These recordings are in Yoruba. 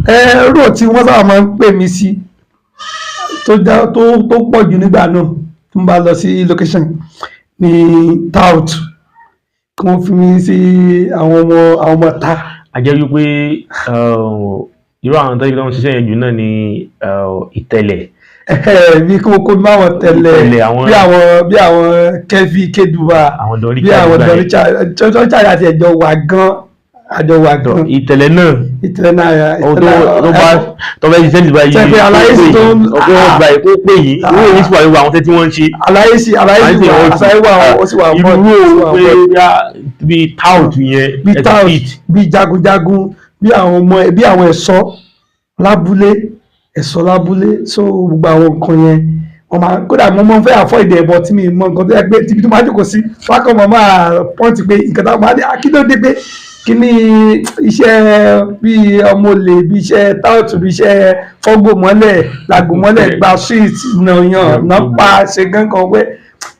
rò tí wọ́n sábà máa ń pè mí sí tó pọ̀ jù nígbà náà tí mo bá lọ sí location ní tout kí wọ́n fi mí sí àwọn ọmọ ta. A jẹ́ wípé irú àwọn tó ń ṣiṣẹ́ yẹn jù náà ni Itele. Bí kí wọ́n kó mi máwọn tẹ̀lé bí àwọn kẹfì kédùbà bí àwọn dọ̀ríṣà tó àti ẹ̀jọ̀ wà gan àjọ Itele náà tó bá ṣiṣẹ́ nígbà yìí ọ̀pẹ́ aláyèsí tó ń gba ìkó pè yìí ìwé ìní sí wà àwọn tẹ́ tí wọ́n ń ṣe aláyèsí wà ó sì wà irú pé bí tout yẹn bí jagunjagun bí àwọn ẹ̀ṣọ́ lábúlé so gbogbo àwọn nǹkan yẹn wọ́n máa kódà mo mọ́ fẹ́ àfọ́ ìdẹ̀ ẹ̀bọ̀ tí mi mọ nǹkan tó yẹ pé tíbi tó máa jókòó sí fákọ̀ mọ́ máa pọ́ǹtì pé nǹkan táwọn máa ní akíndóde pé kí ni iṣẹ́ bí ọmọ olè bí iṣẹ́ táwọ̀tù bí iṣẹ́ fọ́gbò mọ́lẹ̀ làgò mọ́lẹ̀ gba street nàyàn nápa ṣe gán kan pé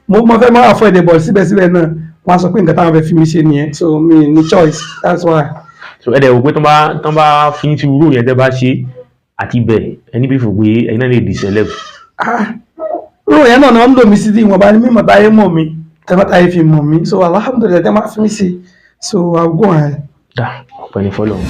mo fẹ́ máa àfọ́ ìdẹ̀ ẹ̀bọ̀ síbẹ̀síbẹ̀ náà wọ́n á sọ pé nǹkan táwọn fẹ́ fi mi ṣe nìyẹn so mi ní choice that's why. so ẹ̀dẹ̀ wò pé tán bá fi ń ti rú yẹn tẹ́ bá ṣe àti bẹ́ẹ̀ ẹni bí fò pé ẹni náà lè di celeb. rò yẹn náà ń lò mí sí tí ìwọ̀nba ní mímọ̀ táyé mọ̀ mí tẹ́fọ́táyé fi mọ̀ mí so alhamdulilayi tẹ́ máa fi mí sí so I'll go ahead. Ọpẹ́ ní fọ́lọ́run.